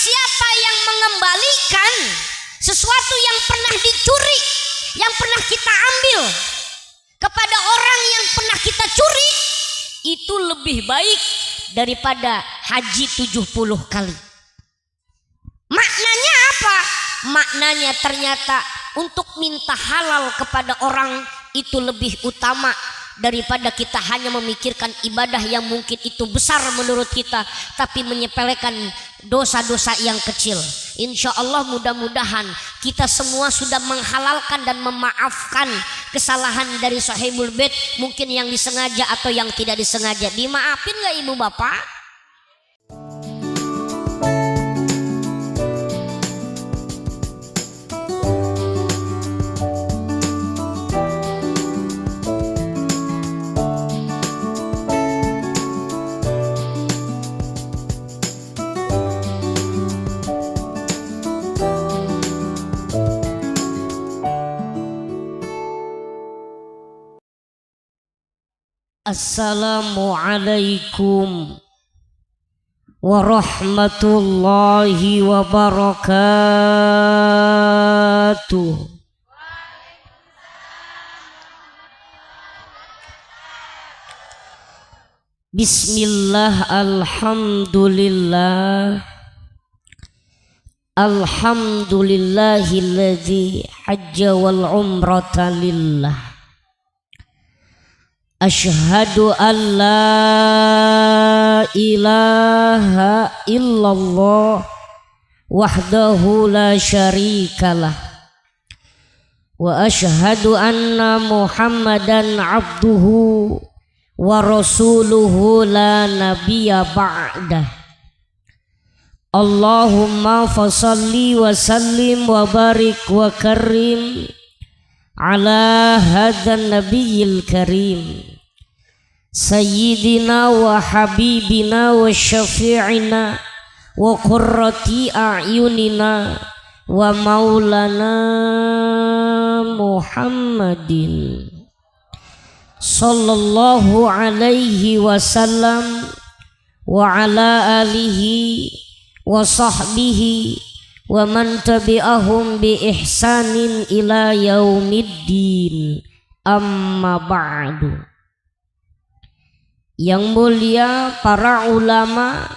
siapa yang mengembalikan sesuatu yang pernah dicuri, yang pernah kita ambil kepada orang yang pernah kita curi, itu lebih baik daripada haji 70 kali. Maknanya apa? Maknanya ternyata untuk minta halal kepada orang itu lebih utama daripada kita hanya memikirkan ibadah yang mungkin itu besar menurut kita, tapi menyepelekan dosa-dosa yang kecil. Insya Allah mudah-mudahan kita semua sudah menghalalkan dan memaafkan kesalahan dari sahibul bait, mungkin yang disengaja atau yang tidak disengaja. Dimaafin gak ibu bapak? Assalamualaikum warahmatullahi wabarakatuh. Bismillah, alhamdulillah, alhamdulillahilladzi hajja wal umrata lillah. Asyhadu an la ilaha illallah wahdahu la syarikalah wa asyhadu anna Muhammadan abduhu wa rasuluhu la nabiyya ba'dah. Allahumma fasalli wa sallim wa barik wa karim ala hadzal nabiyil karim sayyidina wa habibina wa syafi'ina wa qurrati a'yunina wa maulana Muhammadin sallallahu alaihi wasallam wa ala alihi wa sahbihi wa man tabi'ahum bi ihsanin ila yaumiddin, amma ba'du. Yang mulia para ulama,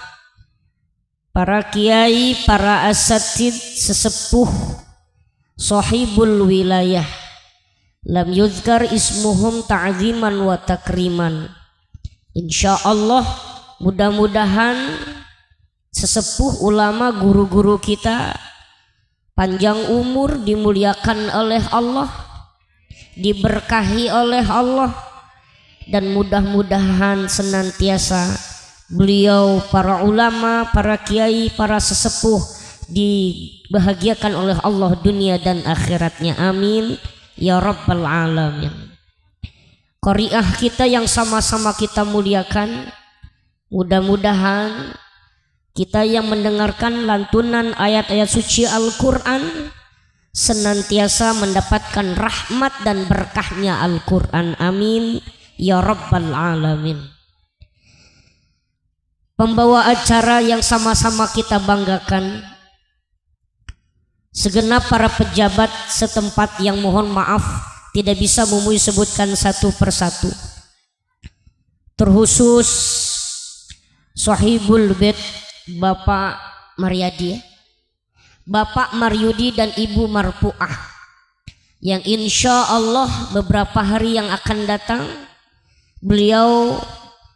para kiai, para asatid, sesepuh sahibul wilayah, lam yuzkar ismuhum ta'ziman wa takriman. Insyaallah mudah-mudahan sesepuh ulama, guru-guru kita panjang umur, dimuliakan oleh Allah, diberkahi oleh Allah, dan mudah-mudahan senantiasa beliau, para ulama, para kiai, para sesepuh dibahagiakan oleh Allah dunia dan akhiratnya. Amin ya rabbal alamin. Qari'ah kita yang sama-sama kita muliakan, mudah-mudahan kita yang mendengarkan lantunan ayat-ayat suci Al-Quran senantiasa mendapatkan rahmat dan berkahnya Al-Quran. Amin ya rabbal alamin. Pembawa acara yang sama-sama kita banggakan, segenap para pejabat setempat yang mohon maaf tidak bisa Mumui sebutkan satu persatu, terkhusus sahibul bait Bapak Maryadi, Bapak Maryudi dan Ibu Marpuah, yang insya Allah beberapa hari yang akan datang beliau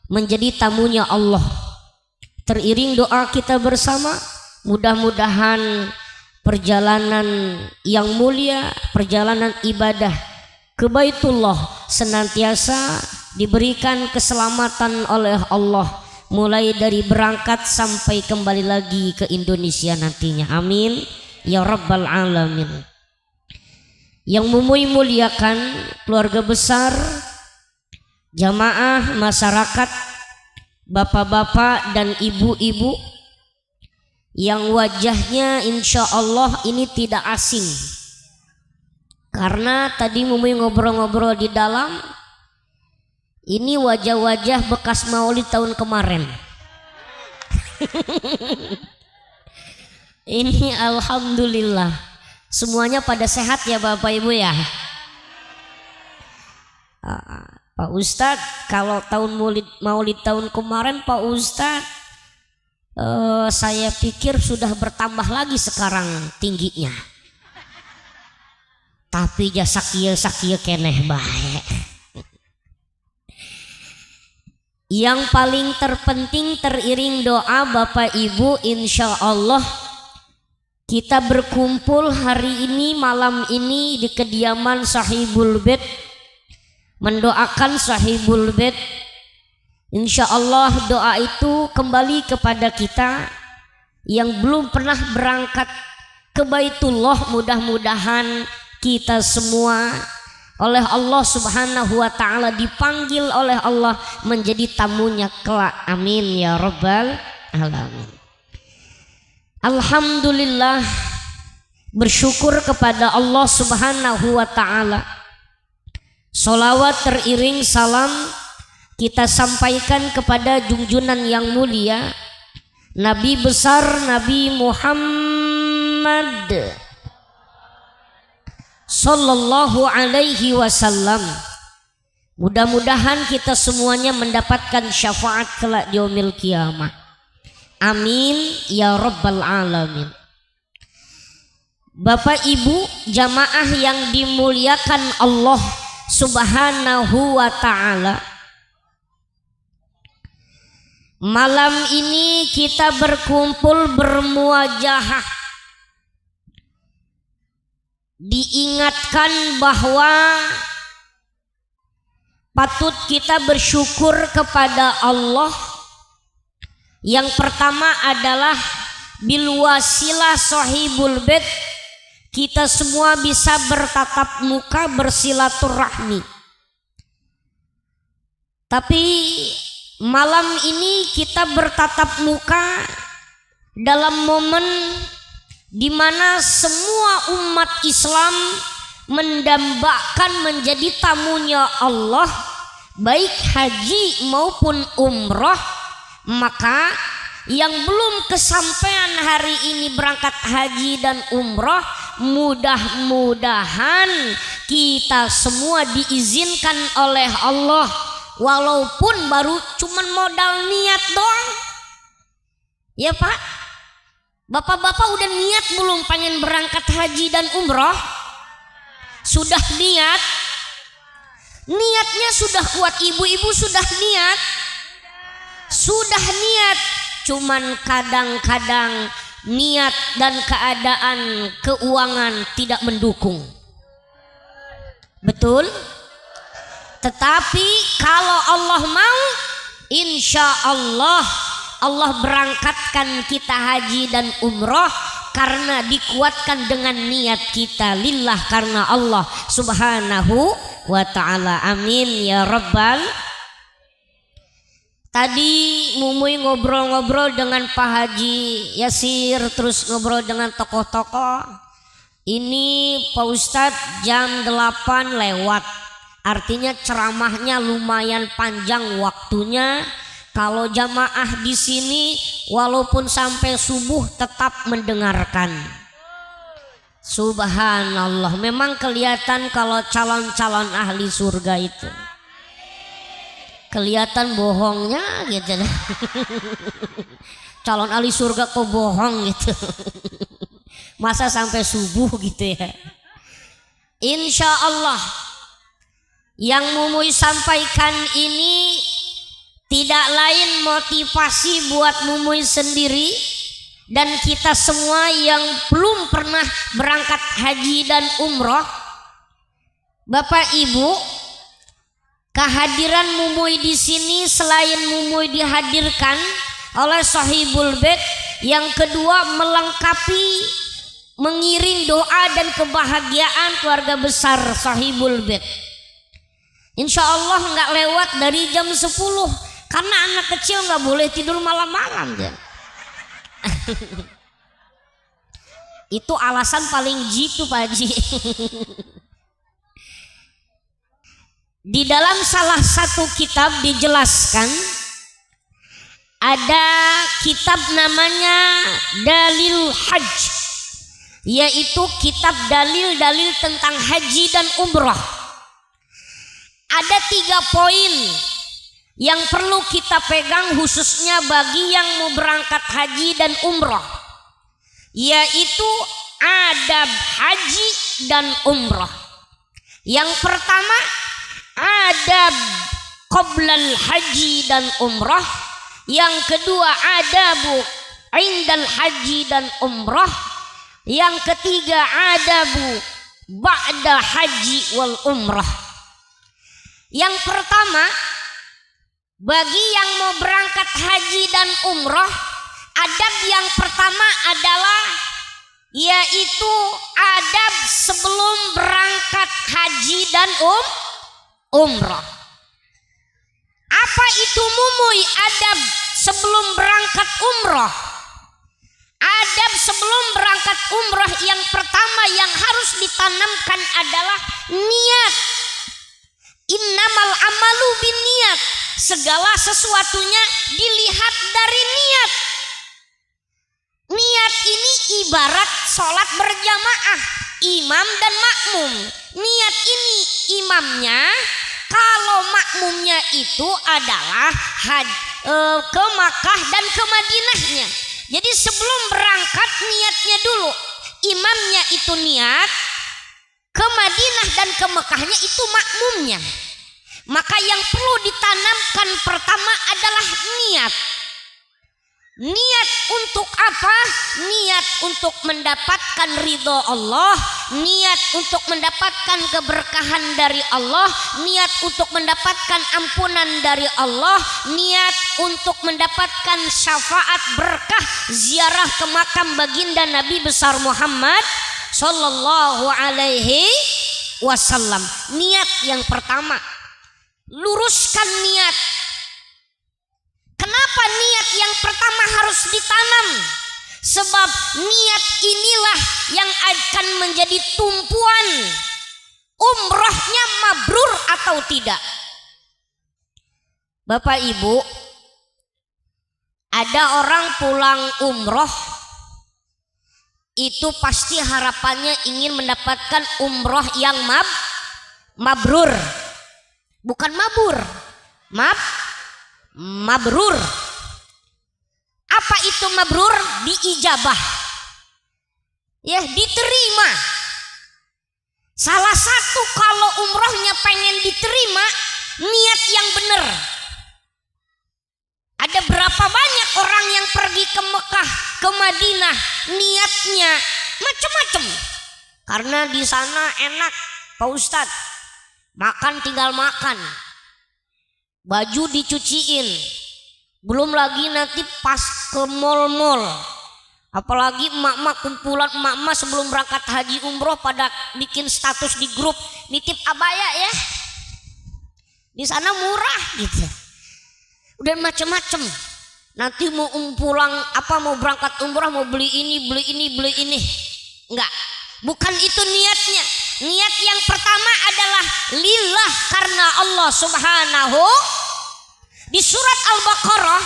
menjadi tamunya Allah. Teriring doa kita bersama, mudah-mudahan perjalanan yang mulia, perjalanan ibadah ke Baitullah senantiasa diberikan keselamatan oleh Allah, mulai dari berangkat sampai kembali lagi ke Indonesia nantinya. Amin ya rabbal alamin. Yang Mumui muliakan, keluarga besar, jamaah, masyarakat, bapak-bapak dan ibu-ibu yang wajahnya insya Allah ini tidak asing, karena tadi Mumui ngobrol-ngobrol di dalam, ini wajah-wajah bekas maulid tahun kemarin. Ini alhamdulillah semuanya pada sehat ya Bapak Ibu ya. Pak Ustadz, kalau tahun maulid tahun kemarin Pak Ustadz, saya pikir sudah bertambah lagi sekarang tingginya. Tapi jasa sakia keneh baik. Yang paling terpenting teriring doa Bapak Ibu, insya Allah kita berkumpul hari ini malam ini di kediaman Sahibul Bait, mendoakan Sahibul Bait. Insya Allah doa itu kembali kepada kita yang belum pernah berangkat ke Baitullah. Mudah-mudahan kita semua oleh Allah Subhanahu wa ta'ala dipanggil oleh Allah menjadi tamunya kelak. Amin ya rabbal alamin. Alhamdulillah, bersyukur kepada Allah Subhanahu wa ta'ala. Sholawat teriring salam kita sampaikan kepada junjungan yang mulia, Nabi besar Nabi Muhammad Sallallahu alaihi wasallam. Mudah-mudahan kita semuanya mendapatkan syafaat kelak di yaumil kiamah. Amin ya rabbal alamin. Bapak Ibu jamaah yang dimuliakan Allah Subhanahu wa ta'ala, malam ini kita berkumpul bermuajahah, diingatkan bahwa patut kita bersyukur kepada Allah. Yang pertama adalah bil wasilah Sahibul Bait, kita semua bisa bertatap muka bersilaturahmi. Tapi malam ini kita bertatap muka dalam momen di mana semua umat Islam mendambakan menjadi tamunya Allah, baik haji maupun umroh. Maka yang belum kesampaian hari ini berangkat haji dan umroh, mudah-mudahan kita semua diizinkan oleh Allah, walaupun baru cuman modal niat doang. Ya Pak, bapak-bapak udah niat belum pengen berangkat haji dan umroh? Sudah niat? Niatnya sudah kuat, ibu-ibu sudah niat? Sudah niat, cuman kadang-kadang niat dan keadaan keuangan tidak mendukung. Betul? Tetapi kalau Allah mau, insya Allah Allah berangkatkan kita haji dan umroh karena dikuatkan dengan niat kita lillah, karena Allah Subhanahu wa ta'ala. Amin ya rabbal. Tadi Mumuy ngobrol-ngobrol dengan Pak Haji Yasir, terus ngobrol dengan tokoh-tokoh. Ini Pak Ustadz jam 8 lewat, artinya ceramahnya lumayan panjang waktunya. Kalau jamaah di sini walaupun sampai subuh tetap mendengarkan. Subhanallah, memang kelihatan kalau calon-calon ahli surga itu kelihatan bohongnya gitu. Calon ahli surga kok bohong gitu. Masa sampai subuh gitu ya. Insya Allah yang Mumuy sampaikan ini tidak lain motivasi buat Mumuy sendiri dan kita semua yang belum pernah berangkat haji dan umroh. Bapak Ibu, kehadiran Mumuy di sini selain Mumuy dihadirkan oleh Sahibul Bait, yang kedua melengkapi, mengiring doa dan kebahagiaan keluarga besar Sahibul Bait. Insya Allah nggak lewat dari jam 10, karena anak kecil nggak boleh tidur malam-malam ya. Itu alasan paling jitu Pak Haji. Di dalam salah satu kitab dijelaskan ada kitab namanya Dalil Hajj, yaitu kitab dalil-dalil tentang haji dan umrah. Ada 3 poin yang perlu kita pegang khususnya bagi yang mau berangkat haji dan umrah, yaitu adab haji dan umrah. Yang pertama, adab qoblal haji dan umrah. Yang kedua, adabu indal haji dan umrah. Yang ketiga, adabu ba'da haji wal umrah. Yang pertama, bagi yang mau berangkat haji dan umrah, adab yang pertama adalah yaitu adab sebelum berangkat haji dan umrah. Apa itu mumuy adab sebelum berangkat umrah? Adab sebelum berangkat umrah yang pertama yang harus ditanamkan adalah niat. Innamal amalu binniyat. Segala sesuatunya dilihat dari niat. Niat ini ibarat sholat berjamaah, imam dan makmum. Niat ini imamnya, kalau makmumnya itu adalah ke Makkah dan ke Madinahnya. Jadi sebelum berangkat niatnya dulu. Imamnya itu niat, ke Madinah dan ke Mekahnya itu makmumnya. Maka yang perlu ditanamkan pertama adalah niat. Niat untuk apa? Niat untuk mendapatkan ridho Allah, niat untuk mendapatkan keberkahan dari Allah, niat untuk mendapatkan ampunan dari Allah, niat untuk mendapatkan syafaat berkah ziarah ke makam baginda Nabi besar Muhammad sallallahu alaihi wasallam. Niat yang pertama. Luruskan niat. Kenapa niat yang pertama harus ditanam? Sebab niat inilah yang akan menjadi tumpuan umrohnya mabrur atau tidak. Bapak Ibu, ada orang pulang umroh itu pasti harapannya ingin mendapatkan umroh yang mabrur. Bukan mabur, mabrur. Apa itu mabrur? Diijabah, ya, diterima. Salah satu kalau umrohnya pengen diterima, niat yang benar. Ada berapa banyak orang yang pergi ke Mekah, ke Madinah, niatnya macam-macam. Karena di sana enak, Pak Ustadz. Makan tinggal makan, baju dicuciin, belum lagi nanti pas ke mall-mall. Apalagi emak-emak, kumpulan emak-emak sebelum berangkat haji umroh pada bikin status di grup, nitip abaya ya, di sana murah gitu. Udah macem-macem. Nanti mau pulang apa, mau berangkat umroh, mau beli ini, beli ini, beli ini. Enggak, bukan itu niatnya. Niat yang pertama adalah lillah, karena Allah subhanahu. Di surat Al-Baqarah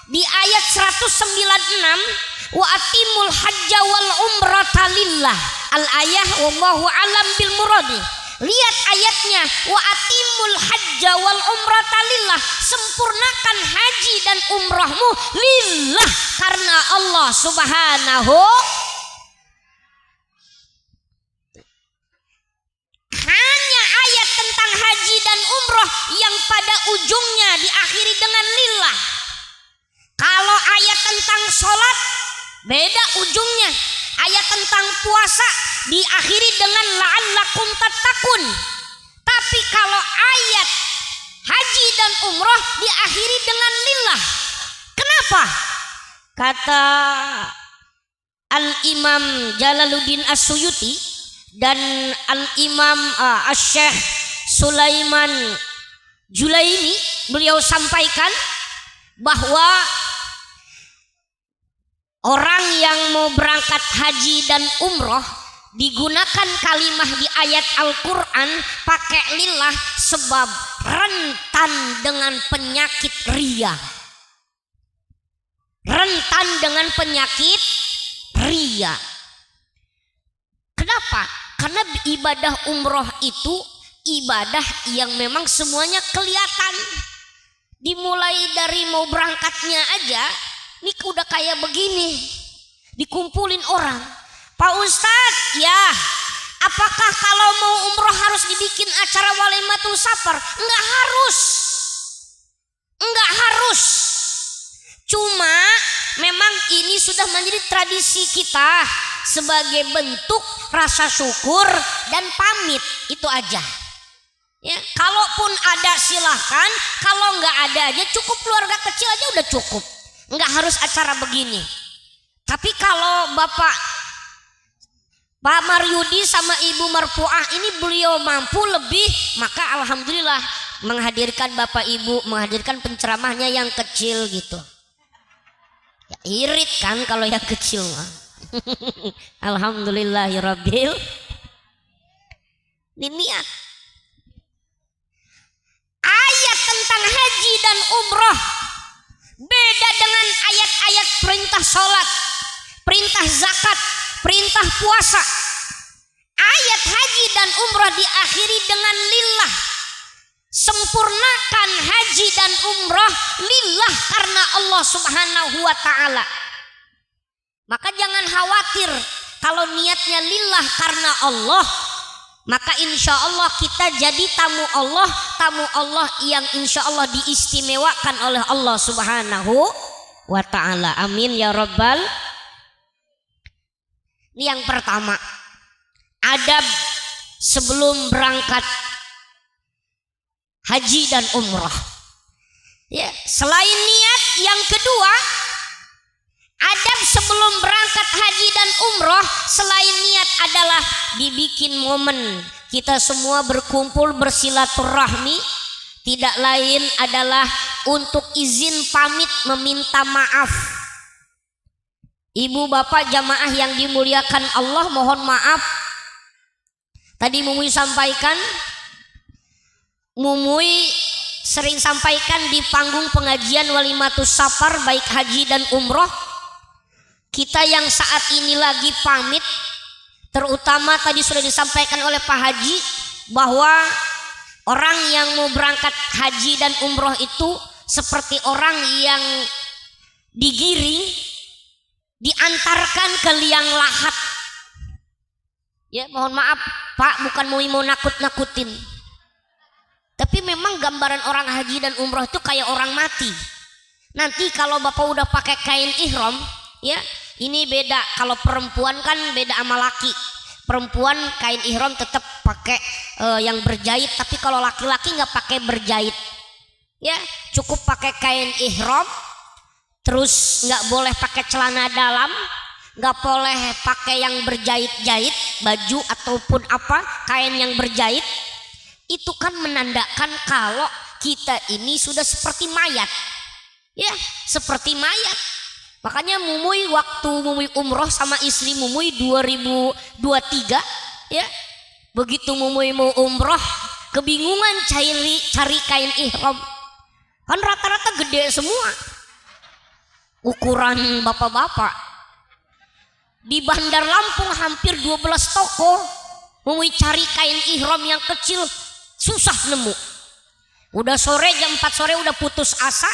di ayat 196, wa atimul hajja wal umrata lillah. Al-ayah wallahu alam bil muradi. Lihat ayatnya, wa atimul hajja wal umrata lillah. Sempurnakan haji dan umrahmu lillah, karena Allah subhanahu. Hanya ayat tentang haji dan umroh yang pada ujungnya diakhiri dengan lillah. Kalau ayat tentang sholat beda ujungnya. Ayat tentang puasa diakhiri dengan la'allakum tattaqun. Tapi kalau ayat haji dan umroh diakhiri dengan lillah. Kenapa? Kata Al-Imam Jalaluddin As-Suyuti dan Al-Imam Asy-Syaikh Sulaiman Julaimi, beliau sampaikan bahwa orang yang mau berangkat haji dan umroh digunakan kalimah di ayat Al-Quran pakai lillah sebab rentan dengan penyakit riya. rentan dengan penyakit ria. Kenapa? Karena ibadah umroh itu ibadah yang memang semuanya kelihatan. Dimulai dari mau berangkatnya aja, ini udah kayak begini, dikumpulin orang. Pak Ustadz, ya, apakah kalau mau umroh harus dibikin acara walimatul safar? Enggak harus. Enggak harus. Cuma memang ini sudah menjadi tradisi kita sebagai bentuk rasa syukur dan pamit, itu aja. Ya, kalaupun ada silahkan, kalau nggak ada aja cukup, keluarga kecil aja udah cukup. Nggak harus acara begini. Tapi kalau Pak Maryudi sama Ibu Marfuah ini beliau mampu lebih, maka alhamdulillah menghadirkan Bapak Ibu, menghadirkan penceramahnya yang kecil gitu. Ya, irit kan kalau yang kecil mah. Alhamdulillahirabbil niat. Ayat tentang haji dan umroh beda dengan ayat-ayat perintah sholat, perintah zakat, perintah puasa. Ayat haji dan umroh diakhiri dengan lillah. Sempurnakan haji dan umroh lillah, karena Allah Subhanahu wa ta'ala. Maka jangan khawatir kalau niatnya lillah karena Allah, maka insya Allah kita jadi tamu Allah yang insya Allah diistimewakan oleh Allah Subhanahu wa ta'ala. Amin ya rabbal. Ini yang pertama, adab sebelum berangkat haji dan umrah. Ya, selain niat, yang kedua, adab sebelum berangkat haji dan umrah selain niat adalah dibikin momen kita semua berkumpul bersilaturahmi. Tidak lain adalah untuk izin pamit meminta maaf. Ibu bapak jamaah yang dimuliakan Allah, mohon maaf. Tadi Mumuy sampaikan, Mumuy sering sampaikan di panggung pengajian walimatus safar baik haji dan umroh, kita yang saat ini lagi pamit, terutama tadi sudah disampaikan oleh Pak Haji bahwa orang yang mau berangkat haji dan umroh itu seperti orang yang digiring, diantarkan ke liang lahat. Ya, mohon maaf Pak, bukan mau nakut-nakutin, tapi memang gambaran orang haji dan umroh itu kayak orang mati. Nanti kalau Bapak udah pakai kain ihram, ya, ini beda. Kalau perempuan kan beda sama laki. Perempuan kain ihram tetap pakai yang berjahit, tapi kalau laki-laki nggak pakai berjahit. Ya, cukup pakai kain ihram. Terus nggak boleh pakai celana dalam, nggak boleh pakai yang berjahit-jahit, baju ataupun apa kain yang berjahit. Itu kan menandakan kalau kita ini sudah seperti mayat. Ya, seperti mayat. Makanya Mumuy waktu Mumuy umroh sama istri Mumuy 2023, ya, begitu Mumuy mau umroh kebingungan cari kain ihram. Kan rata-rata gede semua, ukuran bapak-bapak. Di Bandar Lampung hampir 12 toko. Mumuy cari kain ihram yang kecil susah nemu. Udah sore, jam 4 sore udah putus asa.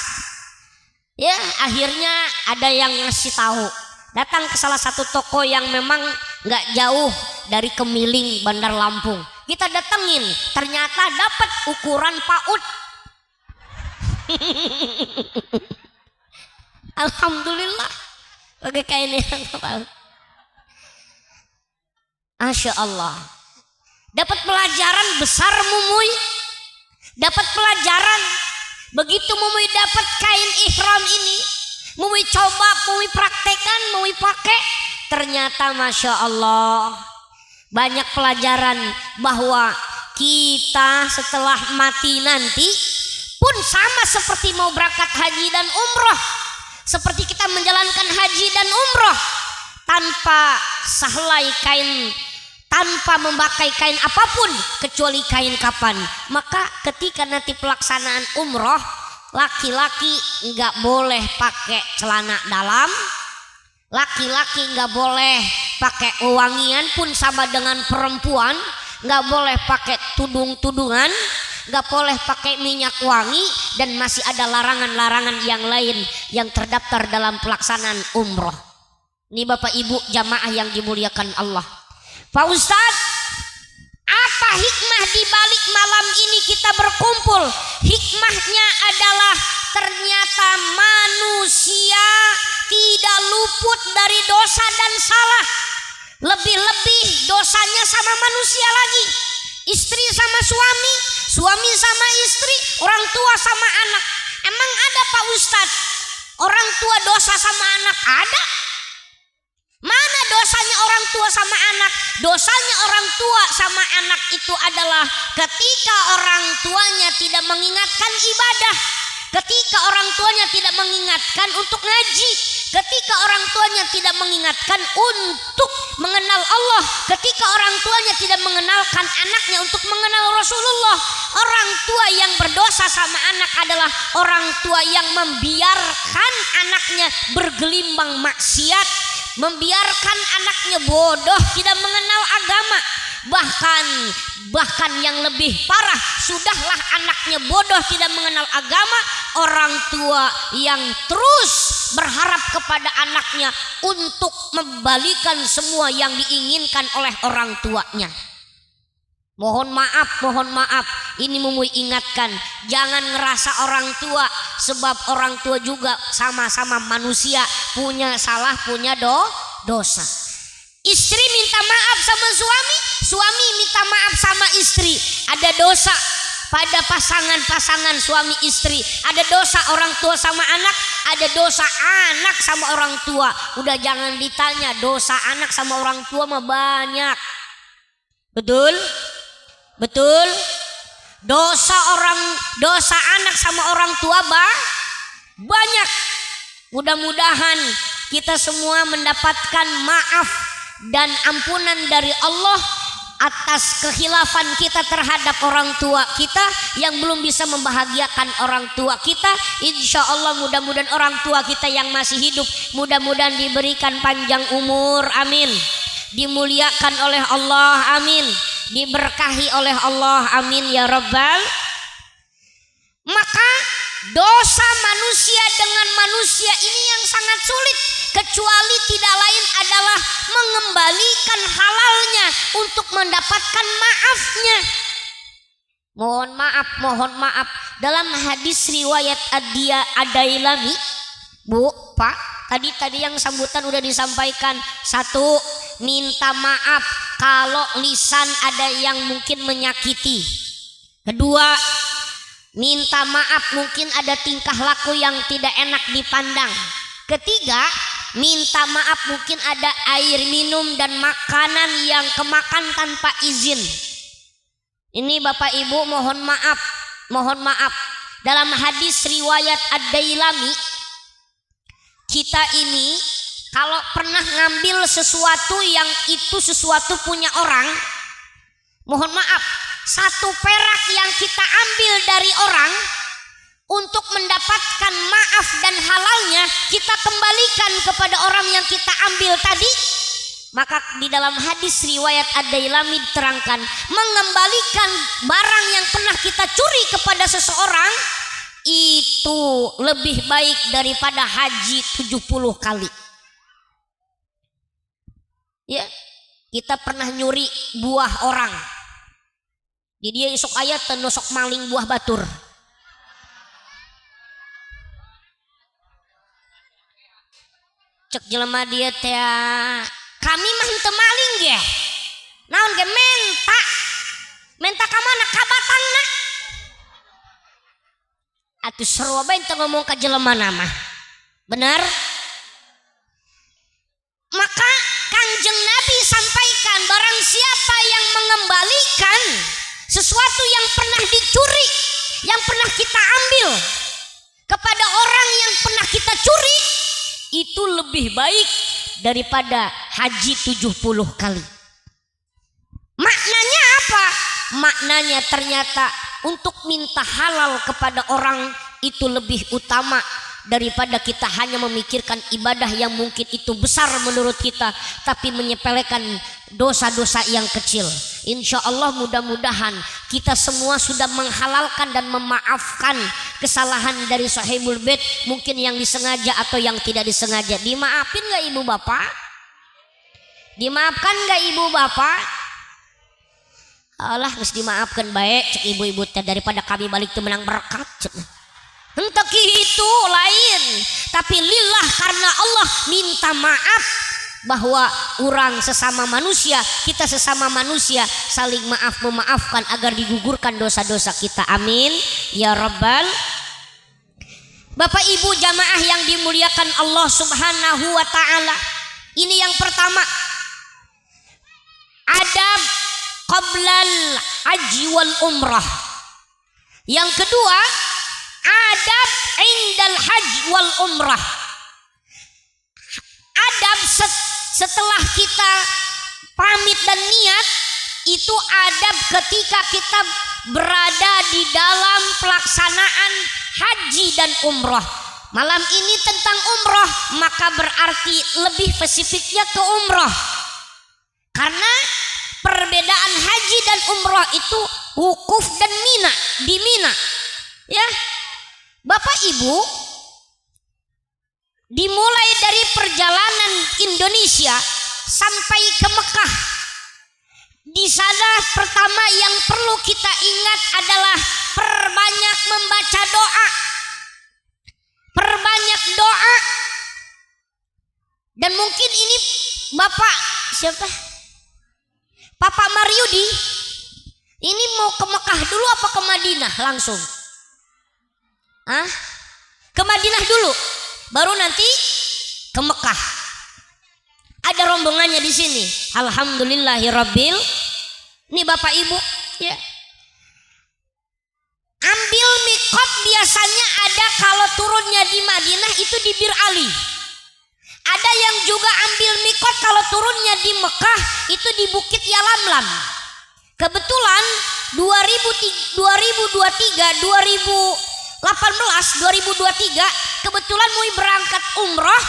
Ya, akhirnya ada yang ngasih tahu, datang ke salah satu toko yang memang nggak jauh dari Kemiling Bandar Lampung. Kita datengin, ternyata dapat ukuran PAUD. Alhamdulillah, pakai kain yang PAUD. Masya Allah, dapat pelajaran besar Mumuy, dapat pelajaran. Begitu Mumuy dapat kain ihram ini, Mumuy coba, Mumuy praktekkan, Mumuy pakai, ternyata Masya Allah banyak pelajaran bahwa kita setelah mati nanti pun sama seperti mau berangkat haji dan umroh, seperti kita menjalankan haji dan umroh tanpa sahlai kain, tanpa memakai kain apapun kecuali kain kapan. Maka ketika nanti pelaksanaan umroh, laki-laki nggak boleh pakai celana dalam, laki-laki nggak boleh pakai wewangian pun sama dengan perempuan, nggak boleh pakai tudung-tudungan, nggak boleh pakai minyak wangi, dan masih ada larangan-larangan yang lain yang terdaftar dalam pelaksanaan umroh. Ini Bapak Ibu jamaah yang dimuliakan Allah. Pak Ustadz, apa hikmah di balik malam ini kita berkumpul? Hikmahnya adalah ternyata manusia tidak luput dari dosa dan salah. Lebih-lebih dosanya sama manusia lagi. Istri sama suami, suami sama istri, orang tua sama anak. Emang ada Pak Ustadz orang tua dosa sama anak? Ada. Mana dosanya orang tua sama anak? Dosanya orang tua sama anak itu adalah ketika orang tuanya tidak mengingatkan ibadah, ketika orang tuanya tidak mengingatkan untuk ngaji, ketika orang tuanya tidak mengingatkan untuk mengenal Allah, ketika orang tuanya tidak mengenalkan anaknya untuk mengenal Rasulullah. Orang tua yang berdosa sama anak adalah orang tua yang membiarkan anaknya bergelimbang maksiat, membiarkan anaknya bodoh, tidak mengenal agama. Bahkan yang lebih parah, sudahlah anaknya bodoh tidak mengenal agama, orang tua yang terus berharap kepada anaknya untuk membalikan semua yang diinginkan oleh orang tuanya. Mohon maaf, ini Mumuy ingatkan, jangan ngerasa orang tua, sebab orang tua juga sama-sama manusia, punya salah, punya dosa. Istri minta maaf sama suami, suami minta maaf sama istri. Ada dosa pada pasangan-pasangan suami istri, ada dosa orang tua sama anak, ada dosa anak sama orang tua. Udah jangan ditanya, dosa anak sama orang tua mah banyak. Betul. Dosa anak sama orang tua banyak. Mudah-mudahan kita semua mendapatkan maaf dan ampunan dari Allah atas kekhilafan kita terhadap orang tua kita yang belum bisa membahagiakan orang tua kita. Insya Allah mudah-mudahan orang tua kita yang masih hidup mudah-mudahan diberikan panjang umur, amin, dimuliakan oleh Allah, amin, diberkahi oleh Allah, amin ya rabbal. Maka dosa manusia dengan manusia ini yang sangat sulit, kecuali tidak lain adalah mengembalikan halalnya untuk mendapatkan maafnya. Mohon maaf. Dalam hadis riwayat Ad-Dailami, Bu, Pak, tadi yang sambutan udah disampaikan. Satu, minta maaf kalau lisan ada yang mungkin menyakiti. Kedua, minta maaf mungkin ada tingkah laku yang tidak enak dipandang. Ketiga, minta maaf mungkin ada air minum dan makanan yang kemakan tanpa izin. Ini Bapak Ibu mohon maaf. Dalam hadis riwayat Ad-Dailami, kita ini kalau pernah ngambil sesuatu yang itu sesuatu punya orang, mohon maaf, 1 perak yang kita ambil dari orang, untuk mendapatkan maaf dan halalnya kita kembalikan kepada orang yang kita ambil tadi. Maka di dalam hadis riwayat Ad-Dailami diterangkan, mengembalikan barang yang pernah kita curi kepada seseorang itu lebih baik daripada haji 70 kali. Ya, kita pernah nyuri buah orang, di dia isok ayat tenusok maling buah batur. Cek jelema dia teh, kami mah henteu maling ge. Naon ge menta ka mana? Ka batangna. Atuh seru bae teu ngomong ka jelema mah. Benar? Maka Kanjeng Nabi sampaikan, barang siapa yang mengembalikan sesuatu yang pernah dicuri, yang pernah kita ambil kepada orang yang pernah kita curi, itu lebih baik daripada haji 70 kali. Maknanya apa? Maknanya ternyata untuk minta halal kepada orang itu lebih utama daripada kita hanya memikirkan ibadah yang mungkin itu besar menurut kita, tapi menyepelekan dosa-dosa yang kecil. Insya Allah mudah-mudahan kita semua sudah menghalalkan dan memaafkan kesalahan dari sahibul bait, mungkin yang disengaja atau yang tidak disengaja. Dimaafin gak ibu bapak? Dimaafkan gak ibu bapak? Allah harus dimaafkan baik cek ibu-ibu daripada kami balik itu menang berkat. Hendak itu lain, tapi lillah karena Allah minta maaf bahwa orang sesama manusia, kita sesama manusia saling maaf memaafkan agar digugurkan dosa-dosa kita. Amin ya rabbal. Bapak ibu jamaah yang dimuliakan Allah subhanahu wa ta'ala, ini yang pertama, adab qablal haji wal umrah. Yang kedua, adab indal haji wal umrah. Adab setelah kita pamit dan niat, itu adab ketika kita berada di dalam pelaksanaan haji dan umrah. Malam ini tentang umrah, maka berarti lebih spesifiknya ke umrah, karena perbedaan haji dan umrah itu wukuf dan mina, di Mina ya Bapak Ibu. Dimulai dari perjalanan Indonesia sampai ke Mekah, di sana pertama yang perlu kita ingat adalah perbanyak membaca doa, perbanyak doa. Dan mungkin ini Bapak siapa? Papa Maryudi ini mau ke Mekah dulu apa ke Madinah langsung? Ke Madinah dulu, baru nanti ke Mekah. Ada rombongannya di sini. Alhamdulillahirabbil. Nih Bapak Ibu, ya. Ambil mikot biasanya ada kalau turunnya di Madinah itu di Bir Ali. Ada yang juga ambil mikot kalau turunnya di Mekah itu di Bukit Yalamlam. Kebetulan 2023 kebetulan Mui berangkat umroh,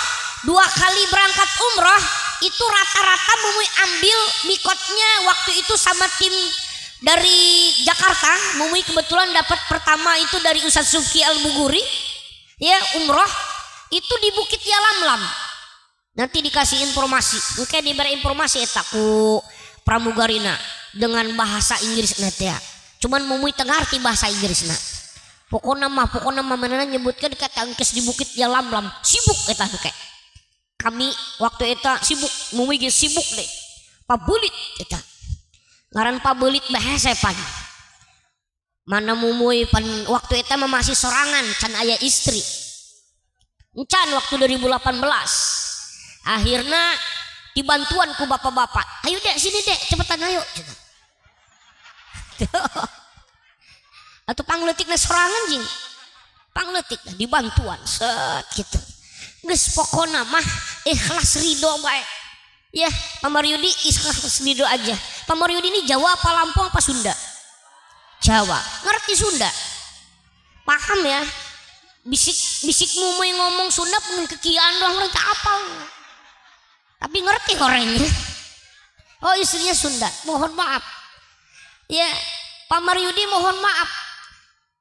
2 kali berangkat umroh, itu rata-rata Mui ambil mikotnya waktu itu sama tim dari Jakarta. Mui kebetulan dapat pertama itu dari Ustaz Subki Al-Buguri ya, umroh itu di Bukit Yalamlam. Nanti dikasih informasi, mungkin diberi informasi ku pramugarina dengan bahasa Inggris nanti ya. Cuman Mui tengarti bahasa Inggrisna. Pokoknya mana nyebutkan kata angkes di Bukit Yalamlam sibuk eta kayak kami waktu eta sibuk, Mui ge sibuk deh. Pabulit eta ngaran pabulit bahasa pan. Mana Mui pan waktu eta masih sorangan, can aya istri. Encan waktu 2018. Akhirnya dibantuan ku bapak-bapak. Ayo dek sini dek, cepetan ayo. Atau pangletiknya sorangan jing, pangletik dibantuan set gitu. Geus pokona mah ikhlas ridho bae. Ya, Pak Maryudi ikhlas ridho aja. Pak Maryudi ini Jawa apa Lampung apa Sunda? Jawa. Ngerti Sunda? Paham ya? Bisik Mui ngomong Sunda pengen kekian doang ngerti apa. Tapi ngerti orangnya. Oh, istrinya Sunda. Mohon maaf. Ya, Pak Maryudi mohon maaf.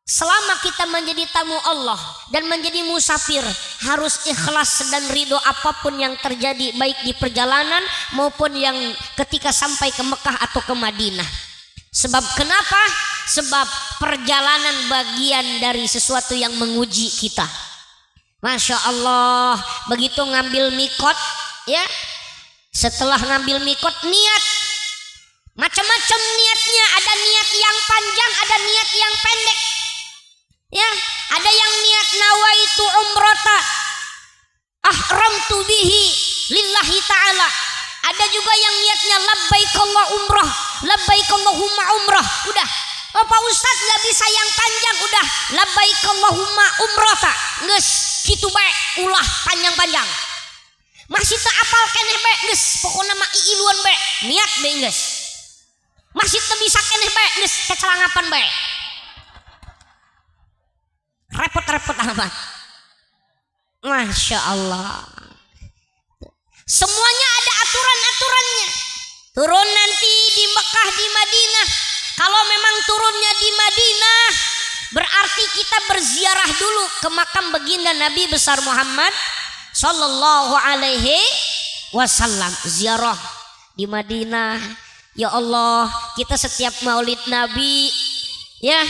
Selama kita menjadi tamu Allah dan menjadi musafir, harus ikhlas dan ridho apapun yang terjadi, baik di perjalanan maupun yang ketika sampai ke Mekah atau ke Madinah. Sebab kenapa? Sebab perjalanan bagian dari sesuatu yang menguji kita. Masya Allah, begitu ngambil mikot ya, setelah ngambil mikot niat, macam-macam niatnya, ada niat yang panjang, ada niat yang pendek. Ya, ada yang niat nawaitu umrata ahramtu bihi lillahi ta'ala. Ada juga yang niatnya labbaik Allah umrah, labbaik Allahumma umrah. Udah, Bapak Ustadz gak bisa yang panjang, udah labbaik Allahumma umrata. Nges, gitu baik, ulah panjang-panjang. Masih tak apal keneh baik, nges, pokoknya mah iiluan baik, niat baik nges. Masih tak bisa keneh baik, nges, kecelangapan baik. repot-repot amat. Masya Allah. Semuanya ada aturan-aturannya. Turun nanti di Mekah, di Madinah. Kalau memang turunnya di Madinah, berarti kita berziarah dulu ke makam baginda Nabi besar Muhammad sallallahu alaihi wasallam. Ziarah di Madinah. Ya Allah, kita setiap maulid Nabi ya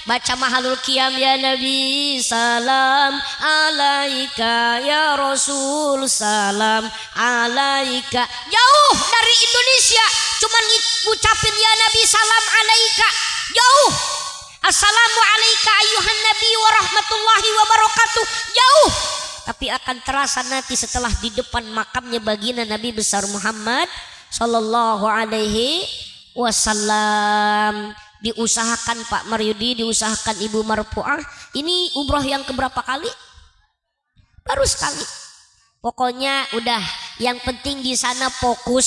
baca mahalul qiyam, ya Nabi salam alaika, ya Rasul salam alaika. Jauh dari Indonesia cuman ngucapin ya Nabi salam alaika, jauh. Assalamu alaika ayuhan Nabi wa rahmatullahi wa barakatuh, jauh. Tapi akan terasa nanti setelah di depan makamnya baginda Nabi besar Muhammad sallallahu alaihi wasallam. Diusahakan Pak Maryudi, diusahakan Ibu Marpuah. Ini umroh yang keberapa kali? Baru sekali. Pokoknya udah, yang penting di sana fokus.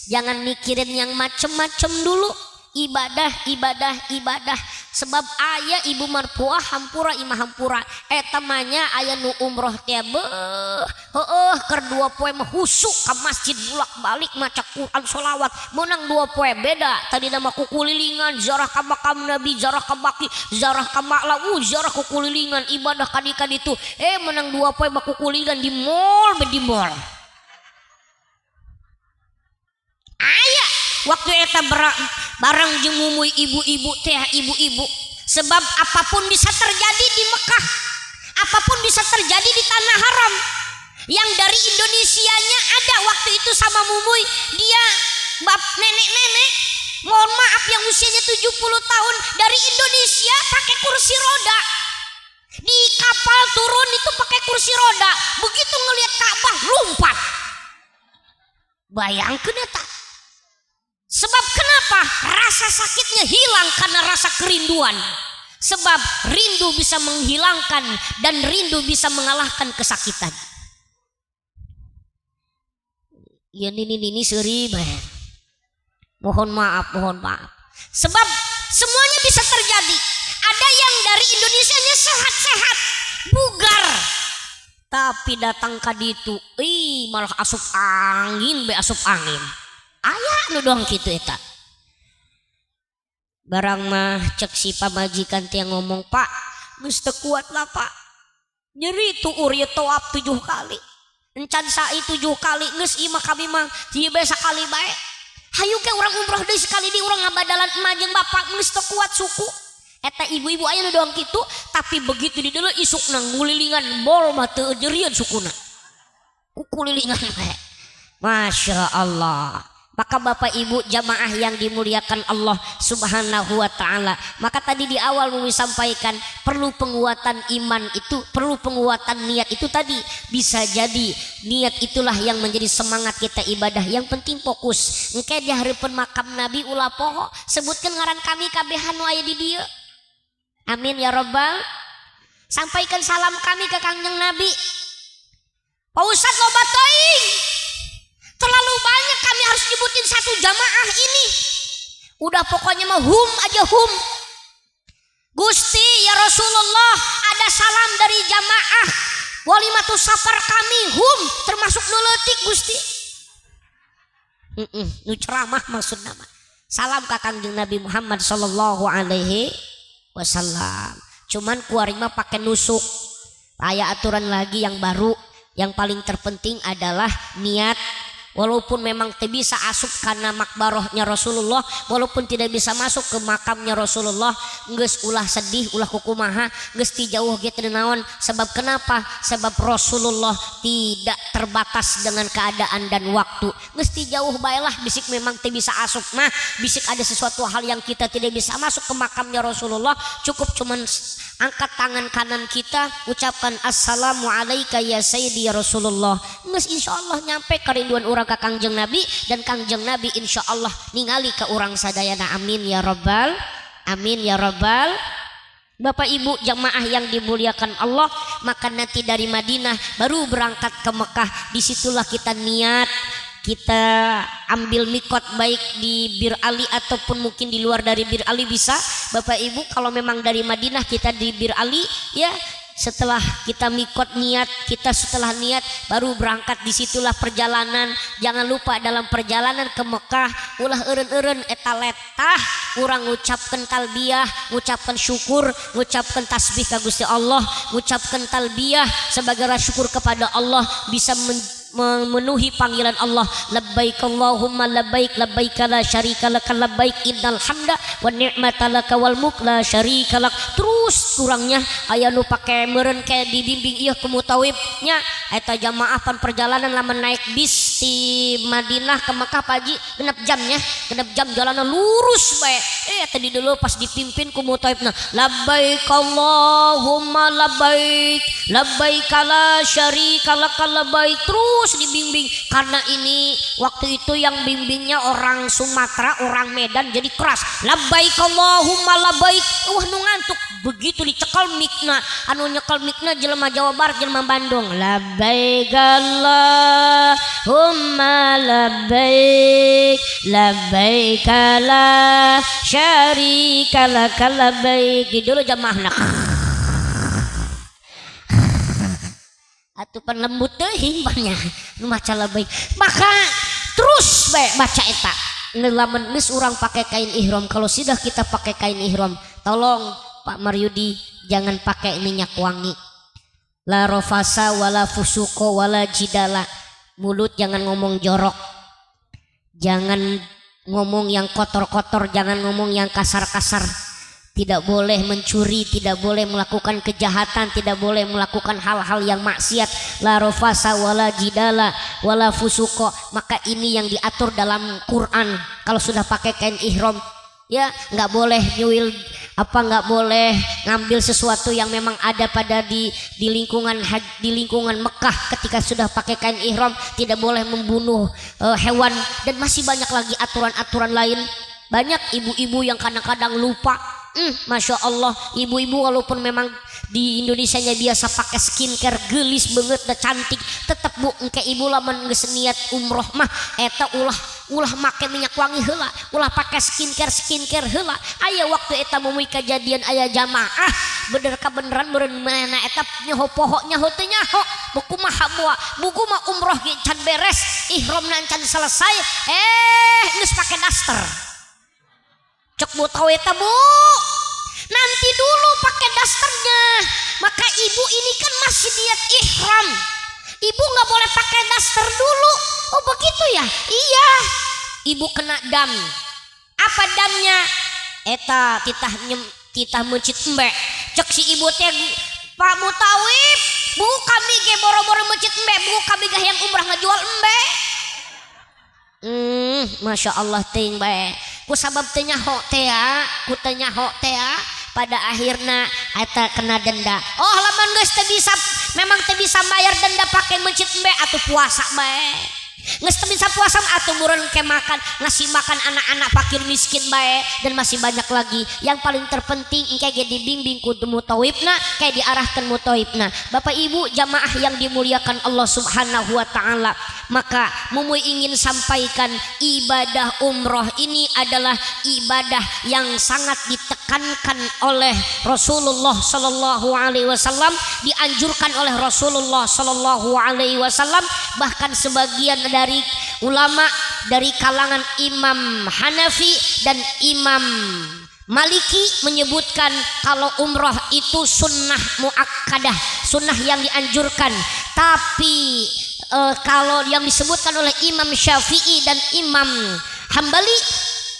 Jangan mikirin yang macem-macem dulu. Ibadah, ibadah, ibadah. Sebab ayah Ibu Marpuah hampura imah hampura. Tamanya ayah nu umroh teh ker 2 poe mah husuk ke masjid bulak balik maca Quran sholawat. Menang 2 poe beda. Tadi nama kukulilingan ziarah ka makam Nabi, ziarah ka baki, ziarah ka makla, ziarah kukulilingan ibadah kadi itu. Menang 2 poe mah kukulilingan di mall di mall. Ayah waktu eta barang jemumuy ibu-ibu teh ibu-ibu. Sebab apapun bisa terjadi di Mekah, apapun bisa terjadi di tanah haram. Yang dari Indonesianya ada waktu itu sama mumuy, dia bab nenek-nenek, mohon maaf yang usianya 70 tahun, dari Indonesia pakai kursi roda. Di kapal turun itu pakai kursi roda. Begitu ngelihat Ka'bah lompat. Bayangkeun eta. Sebab kenapa? Rasa sakitnya hilang karena rasa kerinduan. Sebab rindu bisa menghilangkan dan rindu bisa mengalahkan kesakitan. Ya ini seri bayar. Mohon maaf. Sebab semuanya bisa terjadi. Ada yang dari Indonesianya sehat-sehat, bugar. Tapi datang ka ditu, malah asup angin. Ayah nu doang gitu eta. Barang mah cek si pamajikan tiang ngomong, Pak geus teu kuat lah Pak, nyeri tuur ye toap 7 kali, encan sai 7 kali, geus ieu mah kami mah ieu bae sakali bae. Hayu ke urang umroh deui sekali di urang ngabadalan emak jeung bapak geus teu kuat suku. Eta ibu-ibu aya nu doang kitu, tapi begitu di deuleu isukna ngulilingan mall mah teu jeurieun sukuna. Kukulilingan bae. Masya Allah. Maka Bapak Ibu jamaah yang dimuliakan Allah Subhanahu wa ta'ala, maka tadi di awal Mumi sampaikan perlu penguatan iman itu, perlu penguatan niat itu tadi. Bisa jadi niat itulah yang menjadi semangat kita ibadah. Yang penting fokus. Engke di hareupeun makam Nabi ulah poho sebutkeun ngaran kami kabehan nu aya di dieu. Amin ya rabbal. Sampaikan salam kami ke Kangjeng Nabi. Pak Ustaz loba teuing. Terlalu banyak kami harus nyebutin satu jamaah ini. Udah pokoknya mah aja hum. Gusti ya Rasulullah, ada salam dari jamaah Walimatus Safar kami termasuk nu leutik Gusti. Nu ceramah maksudna mah. Salam ka Kangjeng Nabi Muhammad sallallahu alaihi wasallam. Cuman kuari mah pakai nusuk. Aya aturan lagi yang baru. Yang paling terpenting adalah niat. Walaupun memang tidak bisa asup karena makbarohnya Rasulullah, walaupun tidak bisa masuk ke makamnya Rasulullah, geus ulah sedih, ulah kukumaha, geus ti jauh gitu naon. Sebab kenapa? Sebab Rasulullah tidak terbatas dengan keadaan dan waktu. Geus ti jauh baelah, bisik memang tidak bisa asup mah, bisik ada sesuatu hal yang kita tidak bisa masuk ke makamnya Rasulullah, cukup cuman angkat tangan kanan kita, ucapkan assalamu alaika ya sayyidi ya Rasulullah. Geus insyaallah nyampe kerinduan urang ka Kangjeng Nabi, dan Kangjeng Nabi insyaallah ningali ka urang sadayana. Amin ya rabbal, amin ya rabbal. Bapak Ibu jamaah yang dimuliakan Allah, maka nanti dari Madinah baru berangkat ke Mekah. Disitulah kita niat kita ambil mikot baik di Bir Ali ataupun mungkin di luar dari Bir Ali bisa. Bapak Ibu kalau memang dari Madinah kita di Bir Ali ya, setelah kita mikot niat, kita setelah niat baru berangkat, disitulah perjalanan. Jangan lupa dalam perjalanan ke Mekah ulah eureun-eureun eta letah urang ngucapkeun talbiyah, ngucapkeun syukur, ngucapkeun tasbih ka Gusti Allah, ngucapkeun talbiyah sebagai rasa syukur kepada Allah, bisa memenuhi panggilan Allah. Labbaik Allahumma labbaik, labbaik la syarika lak, labbaik innal hamda wan ni'mata lak wal mulk la syarika lak. Terus kurangnya aya nu pake meureun kayak dibimbing ieu ke mutawibnya eta jamaah pan perjalanan lamun naik bis di Madinah ke Mekah Paji genep jamnya, genep jam jalanan lurus bae. Tadi dulu pas dipimpin ku mutawibna, labbaik Allahumma labbaik, labbaik la syarika lak, labbaik. Terus dibimbing, karena ini waktu itu yang bimbingnya orang Sumatera, orang Medan, jadi keras. Labbaik Allahumma labbaik. Wah nu ngantuk begitu dicekal mikna, anu nyekel mikna jelema Jawa Barat, jelema Bandung. Labbaik Allahumma labbaik, labbaik la syarika lak, labbaik. Dulu jamaahna atuh pan lembut teuing banyak nu maca labbaik. Maka terus bae baca eta. Lamun geus urang pakai kain ihram, kalau sudah kita pakai kain ihram, tolong Pak Maryudi jangan pakai minyak wangi. La rafasa wala fusuko wala jidala. Mulut jangan ngomong jorok, jangan ngomong yang kotor-kotor, jangan ngomong yang kasar-kasar. Tidak boleh mencuri, tidak boleh melakukan kejahatan, tidak boleh melakukan hal-hal yang maksiat. La rafasa wala jidala wala fusuko. Maka ini yang diatur dalam Quran. Kalau sudah pakai kain ihram ya nggak boleh nyuil nggak boleh ngambil sesuatu yang memang ada pada di lingkungan Mekah. Ketika sudah pakai kain ihram tidak boleh membunuh hewan, dan masih banyak lagi aturan-aturan lain. Banyak ibu-ibu yang kadang-kadang lupa. Masya Allah, ibu-ibu walaupun memang di Indonesia nya biasa pakai skincare gelis banget dan cantik, tetap bu engke ibu lamun geus niat umroh mah eta ulah make minyak wangi heula, ulah pakai skincare heula. Aya waktu eta mumuy kejadian aya jamaah bener kabeneran meureun mana eta nyaho poho nyaho teu nyaho buku mah hamua buku mah umroh ge can beres, ihramna can selesai geus pakai daster. Cek bu tahu eta bu, nanti dulu pakai dasternya. Maka ibu ini kan masih niat ihram, ibu nggak boleh pakai daster dulu. Oh begitu ya? Iya, ibu kena dam. Apa damnya? Eta titah mencit mbek. Cek si ibu teh, Pak Mutawib, bu kami ge boro-boro mencit mbek, bu kami gah yang umrah ngejual mbek. Masya Allah ting bae. Ku sabab teu nyaho teh ya, ku teu nyaho teh ya, pada akhirna eta kena denda. Oh lamun geus teu bisa, memang teu bisa bayar denda pakai mencit embe atuh puasa bae. Geus teu bisa puasa atuh meureun ke makan, ngasih makan anak-anak fakir miskin bae, dan masih banyak lagi. Yang paling terpenting engke ge dibimbing ku mutawibna, kayak diarahkan mutawibna. Bapak Ibu jamaah yang dimuliakan Allah Subhanahu wa taala, maka mumuy ingin sampaikan ibadah umroh ini adalah ibadah yang sangat ditekankan oleh Rasulullah sallallahu alaihi wasallam, dianjurkan oleh Rasulullah sallallahu alaihi wasallam. Bahkan sebagian dari ulama dari kalangan Imam Hanafi dan Imam Maliki menyebutkan kalau umroh itu sunnah muakkadah, sunnah yang dianjurkan. Tapi kalau yang disebutkan oleh Imam Syafi'i dan Imam Hambali,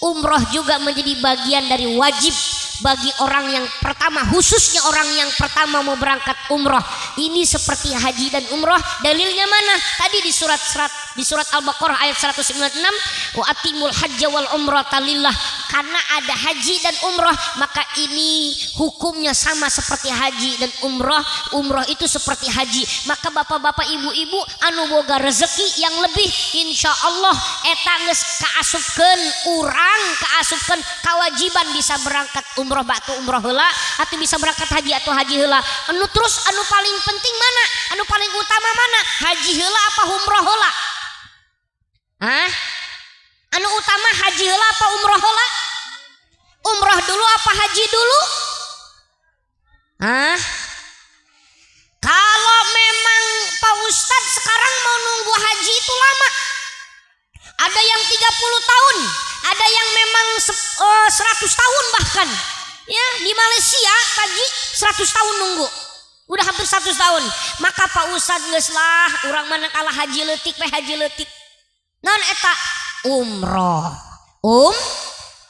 umroh juga menjadi bagian dari wajib bagi orang yang pertama, khususnya orang yang pertama mau berangkat umroh. Ini seperti haji dan umroh. Dalilnya mana? Tadi di surat Al-Baqarah ayat 196, wa atimul hajja wal umrata lillah. Karena ada haji dan umroh, maka ini hukumnya sama seperti haji dan umroh. Umroh itu seperti haji. Maka bapak-bapak, ibu-ibu anu boga rezeki yang lebih, insya Allah eta geus kaasupkeun urang, kaasupkeun kewajiban bisa berangkat umroh batu umroh heula, atau bisa berangkat haji atau haji heula. Anu terus anu paling penting mana? Anu paling utama mana? Haji heula apa umroh heula? apa umroh heula? Umroh dulu apa haji dulu? Kalau memang Pak Ustadz sekarang mau nunggu haji itu lama. Ada yang 30 tahun, ada yang memang 100 tahun bahkan. Ya, di Malaysia haji 100 tahun nunggu. Udah hampir 100 tahun. Maka Pak Ustadz geus lah urang mana kalah haji leutik haji leutik. Naon eta? Umroh.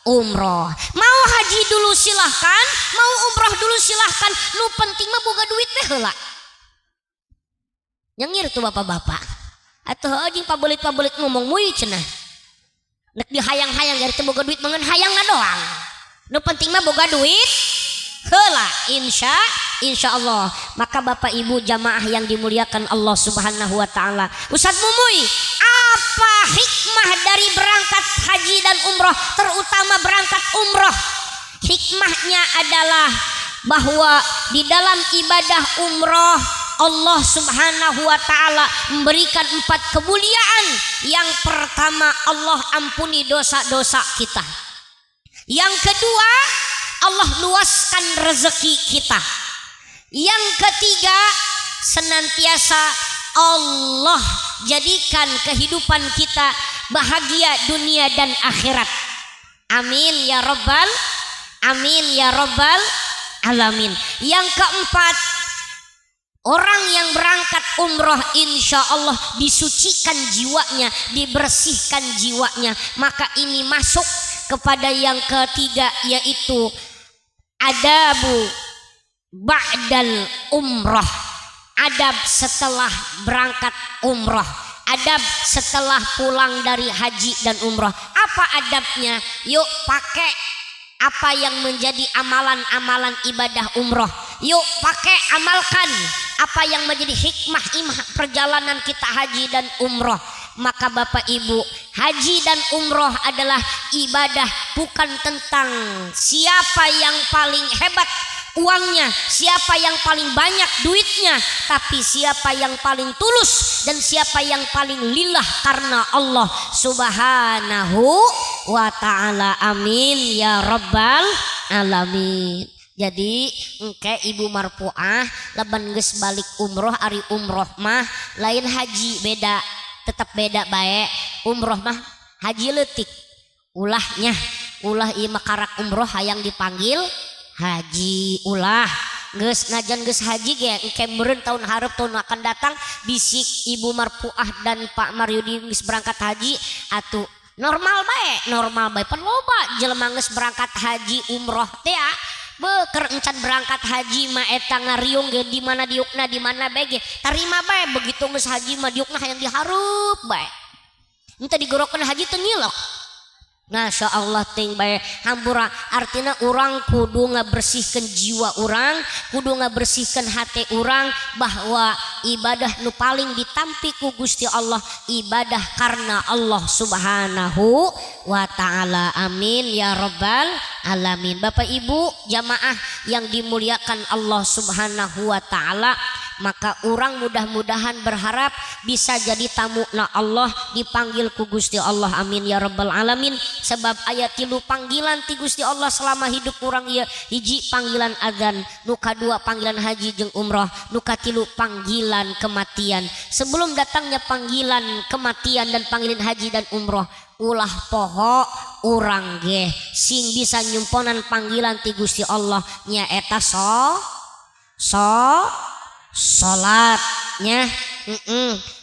Umroh. Mau haji dulu silahkan, mau umroh dulu silahkan. Nu penting mah boga duit teh heula. Nyengir tuh bapak-bapak. Atuh anjing pabelit-pabelit ngomong muy cenah. Nek dihayang-hayang dari teu boga duit mangan hayangna doang. Nu penting mah boga duit heula. Insya Allah. Maka Bapak Ibu jamaah yang dimuliakan Allah Subhanahu wa taala. Ustaz Mumuy, apa hikmah dari berangkat haji dan umroh, terutama berangkat umroh? Hikmahnya adalah bahwa di dalam ibadah umroh Allah Subhanahu wa taala memberikan 4 kemuliaan. Yang pertama, Allah ampuni dosa-dosa kita. Yang kedua, Allah luaskan rezeki kita. Yang ketiga, senantiasa Allah jadikan kehidupan kita bahagia dunia dan akhirat. Amin ya rabbal alamin. Yang keempat, orang yang berangkat umroh insya Allah disucikan jiwanya, dibersihkan jiwanya. Maka ini masuk kepada yang ketiga, yaitu adabu ba'dal umroh. Adab setelah berangkat umroh, adab setelah pulang dari haji dan umroh. Apa adabnya? Yuk pakai apa yang menjadi amalan-amalan ibadah umroh. Yuk pakai amalkan apa yang menjadi hikmah perjalanan kita haji dan umroh. Maka Bapak Ibu, haji dan umroh adalah ibadah bukan tentang siapa yang paling hebat uangnya, siapa yang paling banyak duitnya, tapi siapa yang paling tulus dan siapa yang paling lillah karena Allah Subhanahu wa ta'ala. Amin ya rabbal alamin. Jadi engke Ibu Marpuah laban geus balik umroh, ari umroh mah lain haji, beda, tetap beda bae. Umroh mah haji leutik ulahnya, ulah ieu mah karak umroh hayang dipanggil haji ulah. Geus najan geus haji ge engke meureun tahun hareup tahun akan datang bisik Ibu Marpuah dan Pak Maryudi geus berangkat haji, atuh normal bae pan loba jelema geus berangkat haji umroh teh ya. Beker encan berangkat haji mah eta ngariung ge di mana diukna di mana bae ge tarima bae, begitu geus haji mah diukna hayang dihareup bae. Ente digorokeun haji teu nyilok. Masya Allah ting bae hampura. Artinya orang kudu ngabersihkan jiwa orang, kudu ngabersihkan hati orang, bahwa ibadah nu paling ditampi ku Gusti Allah ibadah karena Allah Subhanahu wa ta'ala. Amin ya rabbal alamin. Bapak Ibu jamaah yang dimuliakan Allah Subhanahu wa ta'ala, maka orang mudah-mudahan berharap bisa jadi tamu na Allah, dipanggil ku Gusti Allah. Amin ya rabbal alamin. Sebab ayat 3 panggilan ti Gusti Allah selama hidup orang ieu. Hiji panggilan adzan, nu kadua panggilan haji jeung umroh, nu katilu panggilan kematian. Sebelum datangnya panggilan kematian dan panggilan haji dan umroh, ulah poho urang ge sing bisa nyumponan panggilan ti Gusti Allah nyaeta salatnya.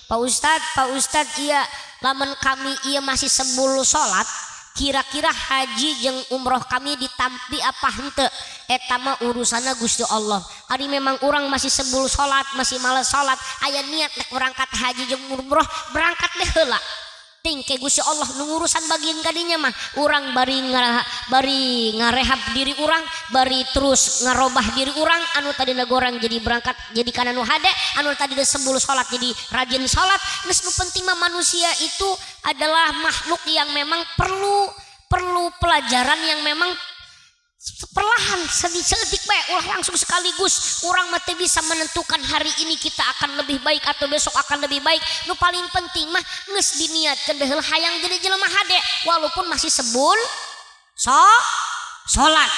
Pak Ustad iya lamun kami iya masih 10 salat, kira-kira haji jeung umroh kami ditampi apa henteu? Eta mah urusanna Gusti Allah. Ari memang urang masih 10 salat, masih males salat, aya niat nek berangkat haji jeung umroh, berangkat deh heula. Ting ke Gusti Allah nu urusan bagian kadinya mah urang bari ngarehab diri urang, bari terus ngarobah diri urang anu tadina gorang jadi berangkat jadi kana nu hade, anu tadina 10 salat jadi rajin salat. Geus nu penting mah manusia itu adalah makhluk yang memang perlu pelajaran yang memang perlahan sedik baik ulah langsung sekaligus. Orang mah teu bisa menentukan hari ini kita akan lebih baik atau besok akan lebih baik. Nu paling penting mah geus diniatkeun deul hayang jadi jelema hade walaupun masih sebul salat.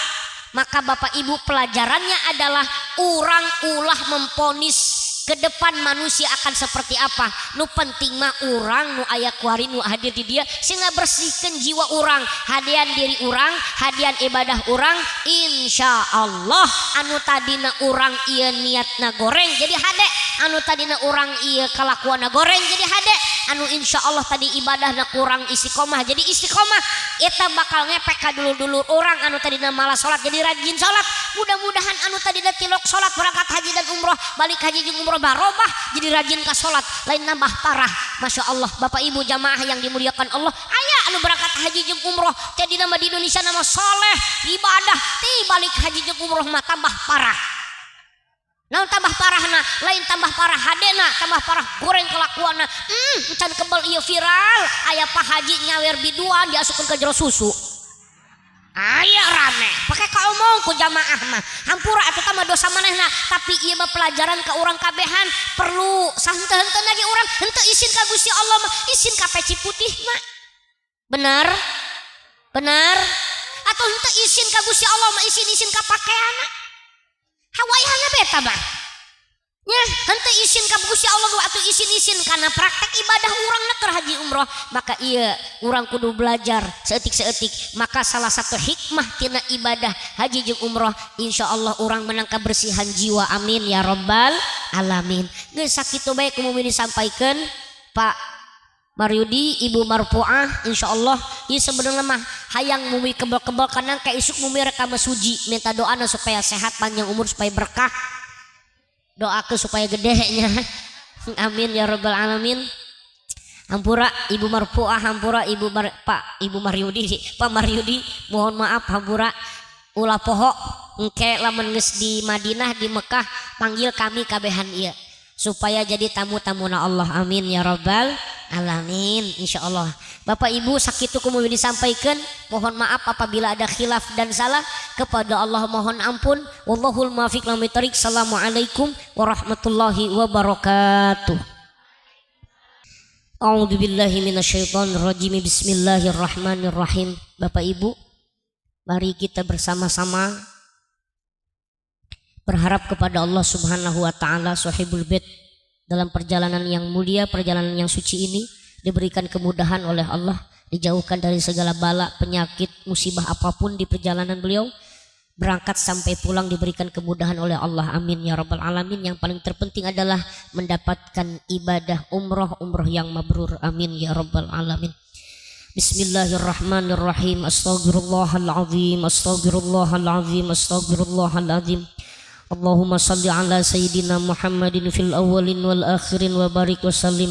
Maka Bapak Ibu pelajarannya adalah orang ulah memponis ke depan manusia akan seperti apa. Nu penting mah orang nu aya kuari nu hadir di dia sehingga bersihkan jiwa orang, hadian diri orang, hadian ibadah orang. Insya Allah anu tadina orang iya niatna goreng jadi hade, anu tadina orang iya kelakuanna goreng jadi hade, anu insya Allah tadi ibadahna kurang istiqomah jadi istiqomah. Eta bakal ngepek ka dulur-dulur orang anu tadina malas salat jadi rajin salat. Mudah-mudahan anu tadina tilok salat berangkat haji dan umroh balik haji jeung umroh barobah jadi rajin ka salat lain nambah parah. Masya Allah Bapak Ibu jamaah yang dimuliakan Allah, aya anu berangkat haji jeung umroh jadi nama di Indonesia nama soleh ibadah ti balik haji jeung umroh mah tambah parah. Naon tambah parahna lain tambah parah hadena tambah parah goreng kelakuanna. Can kebal ieu viral aya Pak Haji nyawer biduan diasupkeun ke jero susu. Aya rame pakai kaomong ku jamaah mah hampura atuh mah dosa manehna. Tapi ieu mah pelajaran ka urang kabehan perlu sahenteu-henteu lagi urang henteu isin ka Gusti Allah mah isin ka peci putih mah bener atau henteu isin ka Gusti Allah mah isin ka pakaianna hawaiana beta mah nya henteu isin ka Gusti Allah atuh isin karena praktek ibadah urang keur haji umroh. Maka iya urang kudu belajar seetik. Maka salah satu hikmah tina ibadah haji jeung umroh insyaallah urang menang kebersihan jiwa. Amin ya rabbal alamin. Geus sakitu bae kumaha disampaikeun Pak Maryudi Ibu Marpuah insyaallah ieu sebenarnya mah hayang mumi kebal-kebal kana ka isuk mumi rek ka suji minta doana supaya sehat panjang umur supaya berkah. Doakeun supaya gedenya. Amin ya rabbal alamin. Hampura Ibu Marpuah, hampura Ibu Maryudi, Pak Maryudi, mohon maaf hampura ulah poho engke lamun geus di Madinah di Mekah panggil kami kabehan ieu supaya jadi tamu-tamuna Allah. Amin ya rabbal alamin insyaallah. Bapak Ibu sakitu kumaha disampaikan, mohon maaf apabila ada khilaf dan salah, kepada Allah mohon ampun. Wallahul muwaffiq ila thoriq. Assalamualaikum warahmatullahi wabarakatuh. A'udzubillahi minasyaitonir rajim. Bismillahirrahmanirrahim. Bapak Ibu, mari kita bersama-sama berharap kepada Allah Subhanahu wa taala Sahibul Bait dalam perjalanan yang mulia, perjalanan yang suci ini diberikan kemudahan oleh Allah, dijauhkan dari segala bala, penyakit, musibah apapun di perjalanan beliau, berangkat sampai pulang diberikan kemudahan oleh Allah. Amin ya rabbal alamin. Yang paling terpenting adalah mendapatkan ibadah umroh yang mabrur. Amin ya rabbal alamin. Bismillahirrahmanirrahim. Astaghfirullahaladzim, astaghfirullahaladzim, astaghfirullahaladzim. Allahumma salli ala sayyidina Muhammadin fil awwalin wal akhirin wa barik wa sallim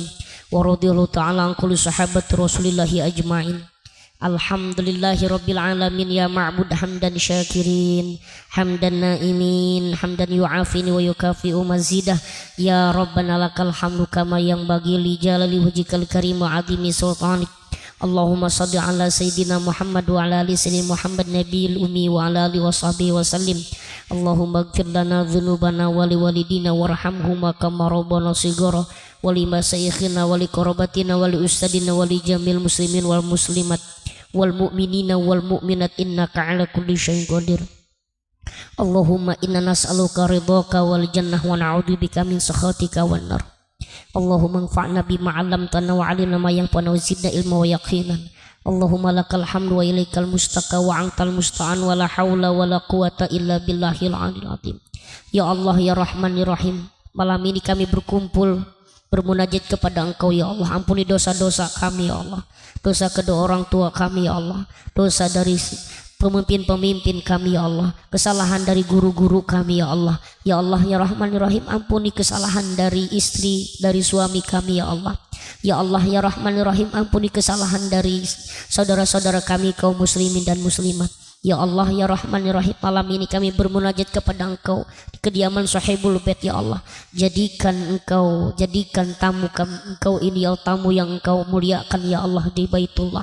wa radhiyallahu ta'ala an kulli sahabati rasulillahi ajma'in. Alhamdulillahi rabbil alamin. Ya ma'bud hamdan syakirin, hamdan naimin, hamdan yu'afini wa yukafi'u mazidah. Ya rabbana lakal hamdu kama yang bagi li jalali wajhikal karim wa azimi sultanik. Allahumma salli ala sayyidina Muhammad wa ala ali sayyidina Muhammad nabiyil ummi wa ala alihi wa sahbihi wa sallim. Allahumma ighfir lana dhunubana wa li walidina warhamhuma kama rabbana shighara wa li masyayikhina wa li qarabatina wa li ustadina wa li jamil muslimin wal muslimat wal mu'minina wal mu'minat innaka ala kulli syai'in qadir. Allahumma inna nas'aluka ridhaka wal jannah wa na'udzubika min sakhatika wan nar. Allahumma anfa'na bima 'allamtana wa 'allimna ma yanfa'una wa zidna ilma wa yaqinan. Allahumma lakal hamdu wa ilaikal mustaqa wa antal musta'an wa la haula wa la quwata illa billahil aliyil azim. Ya Allah ya Rahman ya Rahim, malam ini kami berkumpul bermunajat kepada Engkau ya Allah. Ampuni dosa-dosa kami ya Allah, dosa kedua orang tua kami ya Allah, dosa dari pemimpin-pemimpin kami ya Allah, kesalahan dari guru-guru kami ya Allah. Ya Allah ya Rahman ya Rahim, ampuni kesalahan dari istri, dari suami kami ya Allah. Ya Allah ya Rahman ya Rahim, ampuni kesalahan dari saudara-saudara kami kaum muslimin dan muslimat. Ya Allah ya Rahman ya Rahim, malam ini kami bermunajat kepada Engkau di kediaman Sahibul Bait ya Allah. Jadikan tamu Engkau ini ya tamu yang Engkau muliakan ya Allah di Baitullah.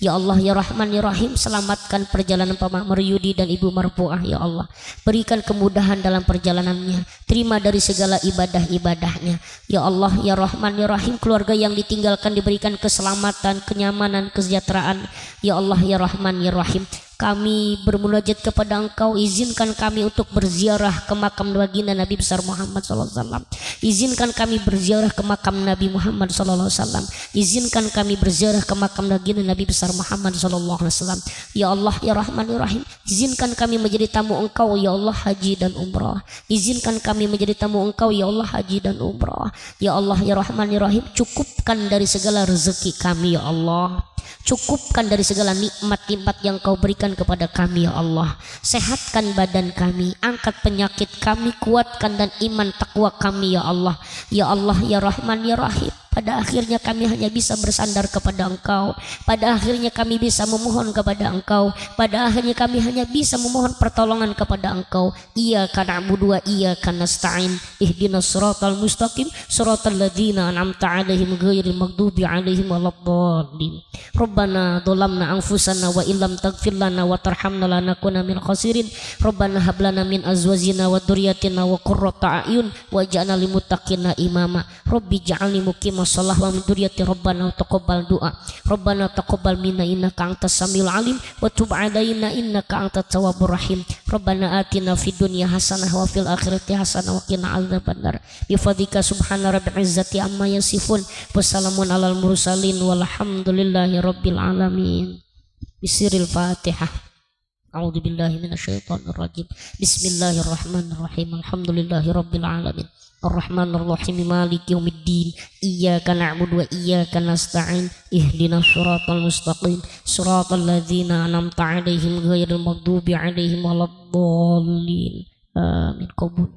Ya Allah ya Rahman ya Rahim, selamatkan perjalanan Pak Makmur Yudi dan Ibu Marfuah ya Allah. Berikan kemudahan dalam perjalanannya, terima dari segala ibadah-ibadahnya. Ya Allah ya Rahman ya Rahim, keluarga yang ditinggalkan diberikan keselamatan, kenyamanan, kesejahteraan. Ya Allah ya Rahman ya Rahim, kami bermunajat kepada Engkau, izinkan kami untuk berziarah ke makam baginda Nabi besar Muhammad SAW. Izinkan kami berziarah ke makam Nabi Muhammad SAW. Izinkan kami berziarah ke makam baginda Nabi besar Muhammad SAW. Ya Allah ya Rahman ya Rahim, izinkan kami menjadi tamu Engkau ya Allah haji dan umrah. Izinkan kami menjadi tamu Engkau ya Allah haji dan umrah. Ya Allah ya Rahman ya Rahim, cukupkan dari segala rezeki kami ya Allah. Cukupkan dari segala nikmat-nikmat yang Kau berikan kepada kami ya Allah. Sehatkan badan kami, angkat penyakit kami, kuatkan dan iman takwa kami ya Allah. Ya Allah ya Rahman ya Rahim, pada akhirnya kami hanya bisa bersandar kepada Engkau. Pada akhirnya kami bisa memohon kepada Engkau. Pada akhirnya kami hanya bisa memohon pertolongan kepada Engkau. Iyyaka na'budu wa iyyaka nasta'in. Ihdinas siratal mustaqim, siratal ladzina an'amta 'alaihim ghairil maghdubi 'alaihim waladdallin. Rabbana dzalamna anfusana wa illam taghfir lana wa tarhamna lanakunanna minal khasirin. Rabbana hab lana min azwajina wa dzurriyyatina wa qurrata a'yun waj'alna lil muttaqina imama. Rabbi ij'alni muqimas shalah wa min dzurriyyati Rabbana taqabbal du'a. Rabbana taqabbal minna innaka antas samiul alim wa tub 'alaina innaka antat tawwabur rahim. Rabbana atina fid dunya hasanah wa fil akhirati hasanah wa qina adzabannar. Bi fadlika subhana rabbil izzati amma yasifun wa salamun alal mursalin walhamdulillahi rabbil alamin. Bisiril Fatihah. A'udzu billahi minasyaitonir rajim. Bismillahirrahmanirrahim. Alhamdulillahi rabbil alamin. Ar-Rahmanir Rahim, Maliki yaumiddin. Iyyaka na'budu wa iyyaka nasta'in. Ihdinas siratal mustaqim, siratal ladzina an'amta 'alaihim ghairil maghdubi 'alaihim waladdallin. Amin. Qabul.